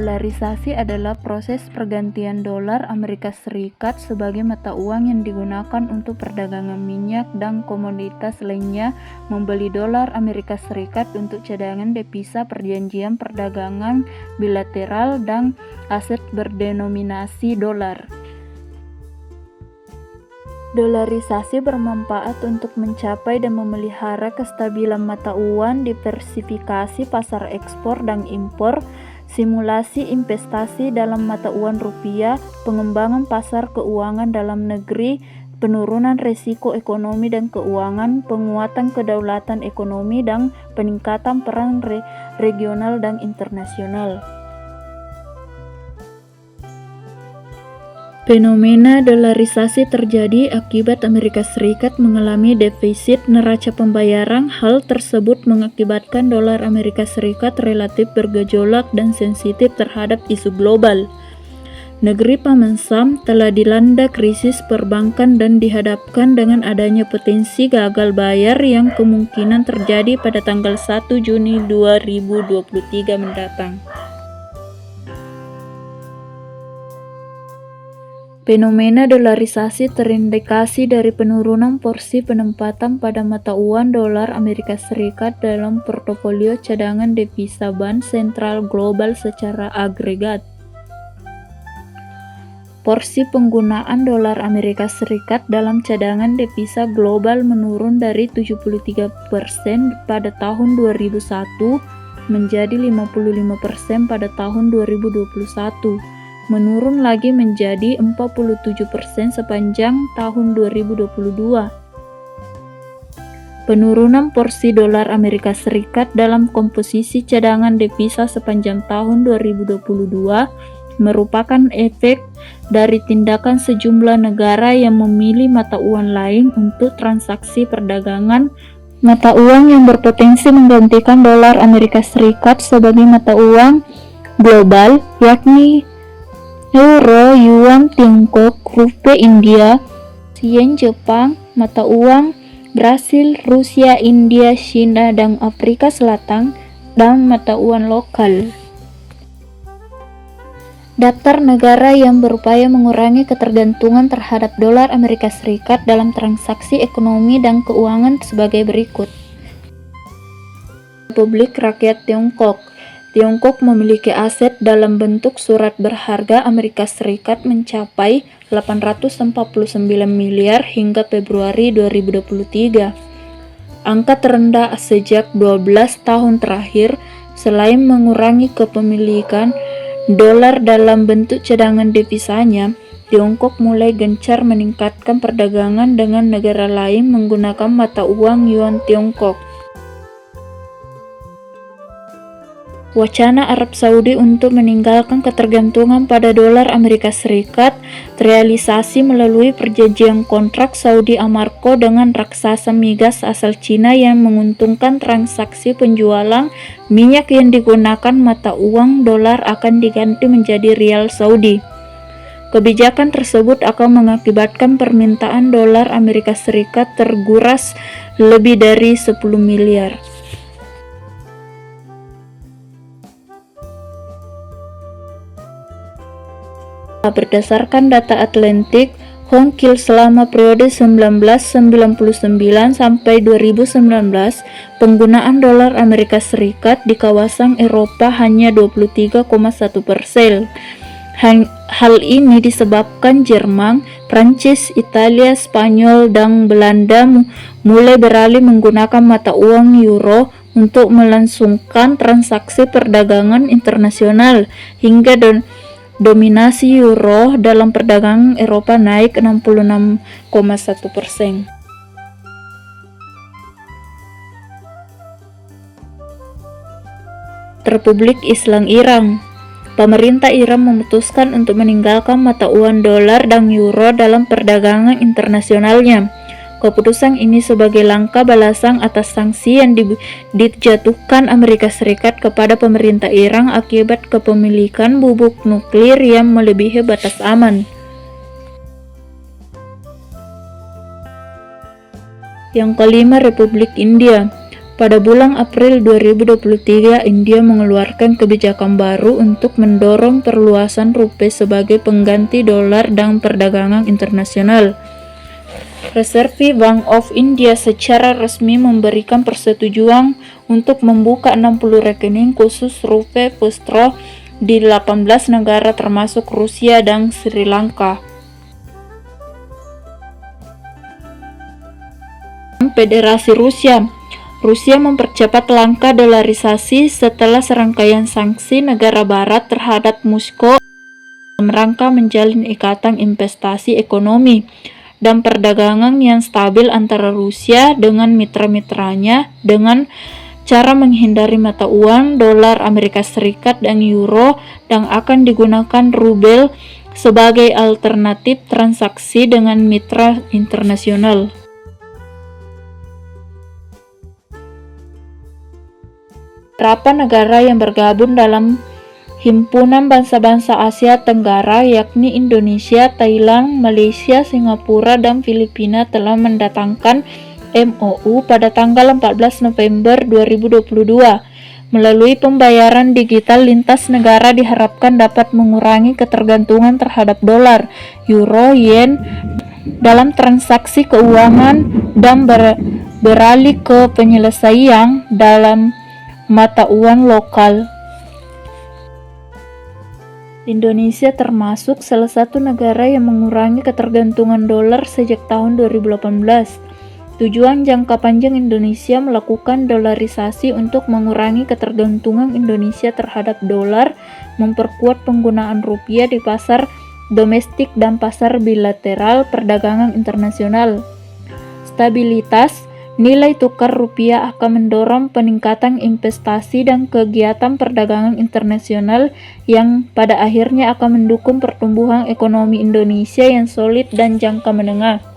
Dolarisasi adalah proses pergantian dolar Amerika Serikat sebagai mata uang yang digunakan untuk perdagangan minyak dan komoditas lainnya, membeli dolar Amerika Serikat untuk cadangan devisa, perjanjian perdagangan bilateral, dan aset berdenominasi dolar. Dolarisasi bermanfaat untuk mencapai dan memelihara kestabilan mata uang, diversifikasi pasar ekspor dan impor, simulasi investasi dalam mata uang rupiah, pengembangan pasar keuangan dalam negeri, penurunan risiko ekonomi dan keuangan, penguatan kedaulatan ekonomi, dan peningkatan peran regional dan internasional. Fenomena dolarisasi terjadi akibat Amerika Serikat mengalami defisit neraca pembayaran. Hal tersebut mengakibatkan dolar Amerika Serikat relatif bergejolak dan sensitif terhadap isu global. Negeri Paman Sam telah dilanda krisis perbankan dan dihadapkan dengan adanya potensi gagal bayar yang kemungkinan terjadi pada tanggal 1 Juni 2023 mendatang. Fenomena dolarisasi terindikasi dari penurunan porsi penempatan pada mata uang dolar Amerika Serikat dalam portofolio cadangan devisa Bank Sentral Global secara agregat. Porsi penggunaan dolar Amerika Serikat dalam cadangan devisa global menurun dari 73% pada tahun 2001 menjadi 55% pada tahun 2021. Menurun lagi menjadi 47% sepanjang tahun 2022. Penurunan porsi dolar Amerika Serikat dalam komposisi cadangan devisa sepanjang tahun 2022 merupakan efek dari tindakan sejumlah negara yang memilih mata uang lain untuk transaksi perdagangan. Mata uang yang berpotensi menggantikan dolar Amerika Serikat sebagai mata uang global yakni Euro, Yuan Tiongkok, Rupiah India, Yen Jepang, mata uang Brasil, Rusia, India, China, dan Afrika Selatan, dan mata uang lokal. Daftar negara yang berupaya mengurangi ketergantungan terhadap dolar Amerika Serikat dalam transaksi ekonomi dan keuangan sebagai berikut. Republik Rakyat Tiongkok. Tiongkok memiliki aset dalam bentuk surat berharga Amerika Serikat mencapai 849 miliar hingga Februari 2023. Angka terendah sejak 12 tahun terakhir. Selain mengurangi kepemilikan dolar dalam bentuk cadangan devisanya, Tiongkok mulai gencar meningkatkan perdagangan dengan negara lain menggunakan mata uang Yuan Tiongkok. Wacana Arab Saudi untuk meninggalkan ketergantungan pada dolar Amerika Serikat terrealisasi melalui perjanjian kontrak Saudi Aramco dengan raksasa migas asal Cina yang menguntungkan. Transaksi penjualan minyak yang digunakan mata uang dolar akan diganti menjadi rial Saudi. Kebijakan tersebut akan mengakibatkan permintaan dolar Amerika Serikat terkuras lebih dari 10 miliar. Berdasarkan data Atlantic Council selama periode 1999 sampai 2019, penggunaan dolar Amerika Serikat di kawasan Eropa hanya 23,1%. Hal ini disebabkan Jerman, Prancis, Italia, Spanyol, dan Belanda mulai beralih menggunakan mata uang euro untuk melangsungkan transaksi perdagangan internasional, hingga dominasi euro dalam perdagangan Eropa naik 66,1%. Republik Islam Iran. Pemerintah Iran memutuskan untuk meninggalkan mata uang dolar dan euro dalam perdagangan internasionalnya. Keputusan ini sebagai langkah balasan atas sanksi yang dijatuhkan Amerika Serikat kepada pemerintah Iran akibat kepemilikan bubuk nuklir yang melebihi batas aman. Yang kelima, Republik India. Pada bulan April 2023, India mengeluarkan kebijakan baru untuk mendorong perluasan rupiah sebagai pengganti dolar dalam perdagangan internasional. Reserve Bank of India secara resmi memberikan persetujuan untuk membuka 60 rekening khusus rupiah Pustro di 18 negara termasuk Rusia dan Sri Lanka. Federasi Rusia mempercepat langkah dolarisasi setelah serangkaian sanksi negara barat terhadap Moskow dalam rangka menjalin ikatan investasi ekonomi dan perdagangan yang stabil antara Rusia dengan mitra-mitranya dengan cara menghindari mata uang dolar Amerika Serikat dan euro, dan akan digunakan rubel sebagai alternatif transaksi dengan mitra internasional. Beberapa negara yang bergabung dalam Himpunan Bangsa-Bangsa Asia Tenggara yakni Indonesia, Thailand, Malaysia, Singapura, dan Filipina telah mendatangkan MOU pada tanggal 14 November 2022. Melalui pembayaran digital lintas negara diharapkan dapat mengurangi ketergantungan terhadap dolar, euro, yen dalam transaksi keuangan dan beralih ke penyelesaian dalam mata uang lokal. Indonesia termasuk salah satu negara yang mengurangi ketergantungan dolar sejak tahun 2018. Tujuan jangka panjang Indonesia melakukan dolarisasi untuk mengurangi ketergantungan Indonesia terhadap dolar, memperkuat penggunaan rupiah di pasar domestik dan pasar bilateral perdagangan internasional. Stabilitas nilai tukar rupiah akan mendorong peningkatan investasi dan kegiatan perdagangan internasional yang pada akhirnya akan mendukung pertumbuhan ekonomi Indonesia yang solid dan jangka menengah.